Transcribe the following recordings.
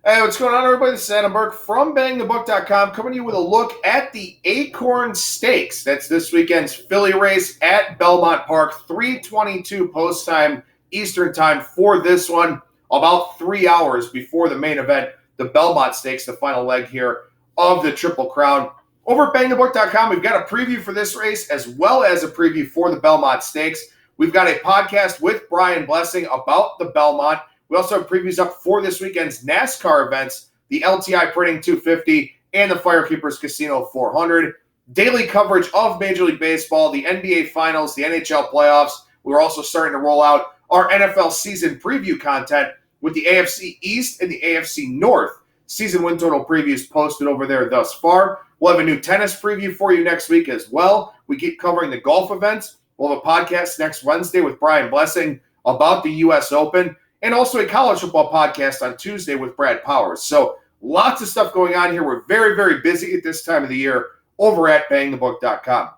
Hey, what's going on, everybody? This is Adam Burke from BangTheBook.com, coming to you with a look at the Acorn Stakes. That's this weekend's filly race at Belmont Park, 3:22 post time, Eastern time for this one, about 3 hours before the main event, the Belmont Stakes, the final leg here of the Triple Crown. Over at BangTheBook.com, we've got a preview for this race as well as a preview for the Belmont Stakes. We've got a podcast with Brian Blessing about the Belmont. We also have previews up for this weekend's NASCAR events, the LTI Printing 250 and the Firekeepers Casino 400. Daily coverage of Major League Baseball, the NBA Finals, the NHL playoffs. We're also starting to roll out our NFL season preview content with the AFC East and the AFC North season win total previews posted over there thus far. We'll have a new tennis preview for you next week as well. We keep covering the golf events. We'll have a podcast next Wednesday with Brian Blessing about the U.S. Open, and also a college football podcast on Tuesday with Brad Powers. So lots of stuff going on here. We're very, very busy at this time of the year over at BangTheBook.com.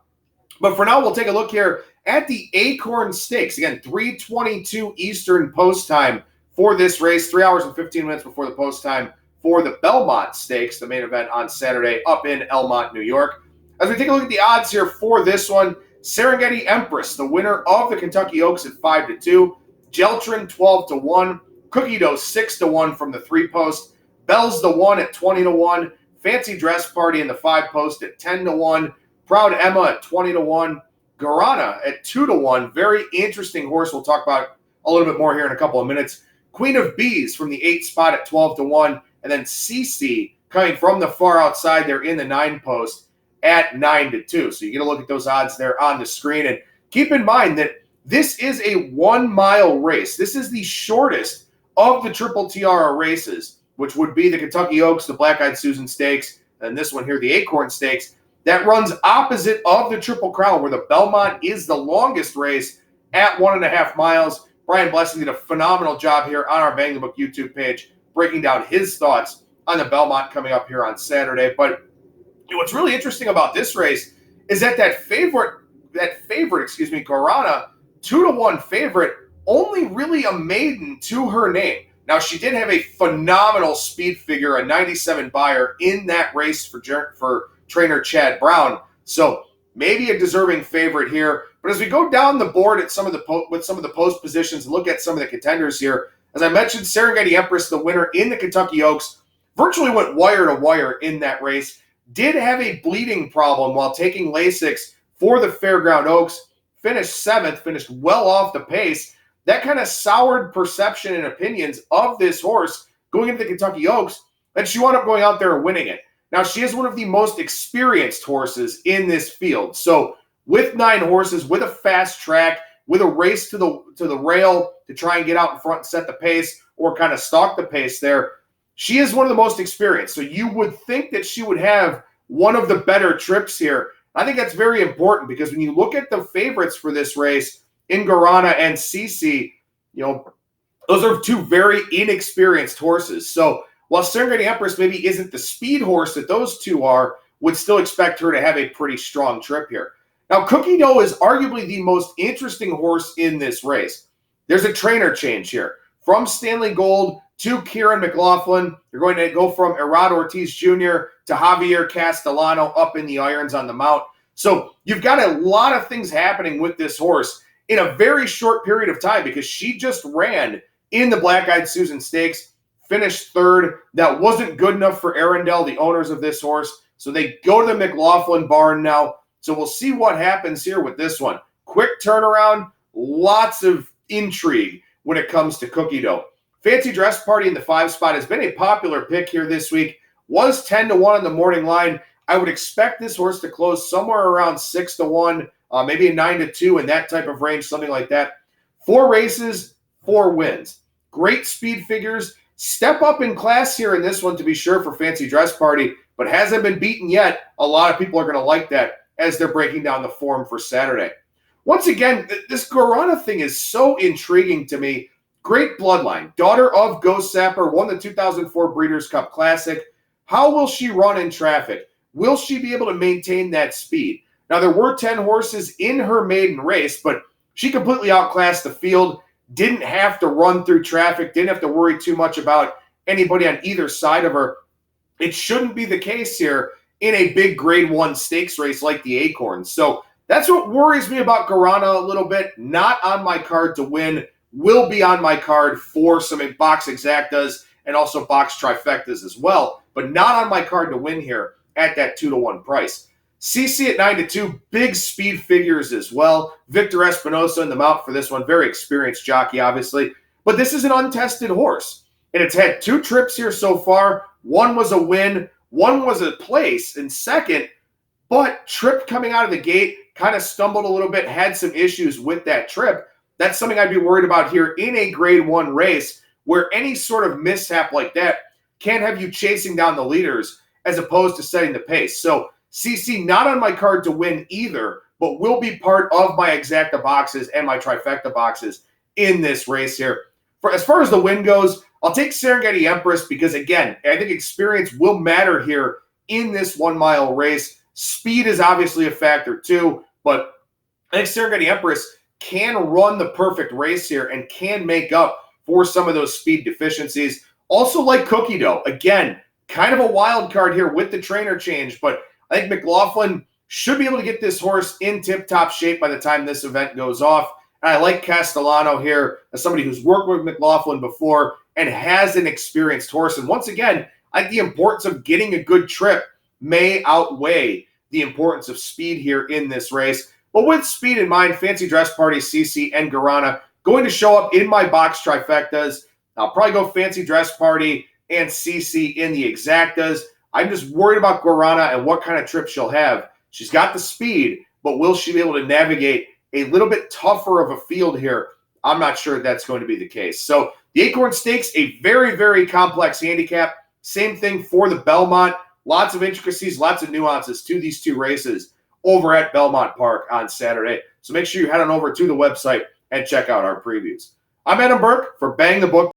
But for now, we'll take a look here at the Acorn Stakes. Again, 3:22 Eastern post time for this race, 3 hours and 15 minutes before the post time for the Belmont Stakes, the main event on Saturday up in Elmont, New York. As we take a look at the odds here for this one, Serengeti Empress, the winner of the Kentucky Oaks at 5-2. Geltrin 12-1, Cookie Dough 6-1 from the 3-post, Bell's the 1 at 20-1, Fancy Dress Party in the 5-post at 10-1, Proud Emma at 20-1, Guarana at 2-1. Very interesting horse we'll talk about a little bit more here in a couple of minutes. Queen of Bees from the 8 spot at 12-1, and then CC coming from the far outside there in the 9-post at 9-2. So you get a look at those odds there on the screen, and keep in mind that this is a 1 mile race. This is the shortest of the Triple Tiara races, which would be the Kentucky Oaks, the Black-Eyed Susan Stakes, and this one here, the Acorn Stakes, that runs opposite of the Triple Crown, where the Belmont is the longest race at 1.5 miles. Brian Blessing did a phenomenal job here on our Bang the Book YouTube page, breaking down his thoughts on the Belmont coming up here on Saturday. But what's really interesting about this race is that favorite, Guarana, 2-1 favorite, only really a maiden to her name. Now, she did have a phenomenal speed figure, a 97 buyer in that race for trainer Chad Brown. So maybe a deserving favorite here. But as we go down the board at some of the post positions and look at some of the contenders here, as I mentioned, Serengeti Empress, the winner in the Kentucky Oaks, virtually went wire to wire in that race. Did have a bleeding problem while taking Lasix for the Fairground Oaks. Finished 7th, finished well off the pace. That kind of soured perception and opinions of this horse going into the Kentucky Oaks, and she wound up going out there and winning it. Now, she is one of the most experienced horses in this field. So with 9 horses, with a fast track, with a race to the rail to try and get out in front and set the pace or kind of stalk the pace there, she is one of the most experienced. So you would think that she would have one of the better trips here. I think that's very important because when you look at the favorites for this race in Guarana and CC, those are 2 very inexperienced horses. So while Serengeti Empress maybe isn't the speed horse that those 2 are, would still expect her to have a pretty strong trip here. Now, Cookie Dough is arguably the most interesting horse in this race. There's a trainer change here. From Stanley Gold to Kieran McLaughlin, you're going to go from Erod Ortiz Jr. to Javier Castellano up in the irons on the mount. So you've got a lot of things happening with this horse in a very short period of time because she just ran in the Black-Eyed Susan Stakes, finished 3rd. That wasn't good enough for Arundel, the owners of this horse. So they go to the McLaughlin barn now. So we'll see what happens here with this one. Quick turnaround, lots of intrigue when it comes to Cookie Dough. Fancy Dress Party in the 5 spot has been a popular pick here this week. Was 10-1 on the morning line. I would expect this horse to close somewhere around 6-1, maybe a 9-2 in that type of range, something like that. 4 races, 4 wins. Great speed figures. Step up in class here in this one to be sure for Fancy Dress Party, but hasn't been beaten yet. A lot of people are going to like that as they're breaking down the form for Saturday. Once again, this Guarana thing is so intriguing to me. Great bloodline. Daughter of Ghost Sapper, won the 2004 Breeders' Cup Classic. How will she run in traffic? Will she be able to maintain that speed? Now, there were 10 horses in her maiden race, but she completely outclassed the field, didn't have to run through traffic, didn't have to worry too much about anybody on either side of her. It shouldn't be the case here in a big grade 1 stakes race like the Acorn. So that's what worries me about Guarana a little bit. Not on my card to win. Will be on my card for some box exactas and also box trifectas as well, but not on my card to win here at that 2-1 price. CC at 9-2, big speed figures as well. Victor Espinosa in the mount for this one. Very experienced jockey, obviously. But this is an untested horse. And it's had 2 trips here so far. One was a win. One was a place in second. But trip coming out of the gate, kind of stumbled a little bit, had some issues with that trip. That's something I'd be worried about here in a grade 1 race where any sort of mishap like that can have you chasing down the leaders as opposed to setting the pace. So CC not on my card to win either, but will be part of my exacta boxes and my trifecta boxes in this race here. As far as the win goes, I'll take Serengeti Empress because, again, I think experience will matter here in this 1 mile race. Speed is obviously a factor too, but I think Serengeti Empress can run the perfect race here and can make up for some of those speed deficiencies. Also like Cookie Dough, again, kind of a wild card here with the trainer change, but I think McLaughlin should be able to get this horse in tip-top shape by the time this event goes off. And I like Castellano here as somebody who's worked with McLaughlin before and has an experienced horse. And once again, I think the importance of getting a good trip may outweigh the importance of speed here in this race. But with speed in mind, Fancy Dress Party, CC, and Guarana going to show up in my box trifectas. I'll probably go Fancy Dress Party and CC in the exactas. I'm just worried about Guarana and what kind of trip she'll have. She's got the speed, but will she be able to navigate a little bit tougher of a field here? I'm not sure that's going to be the case. So the Acorn Stakes, a very, very complex handicap. Same thing for the Belmont. Lots of intricacies, lots of nuances to these 2 races over at Belmont Park on Saturday. So make sure you head on over to the website and check out our previews. I'm Adam Burke for Bang the Book.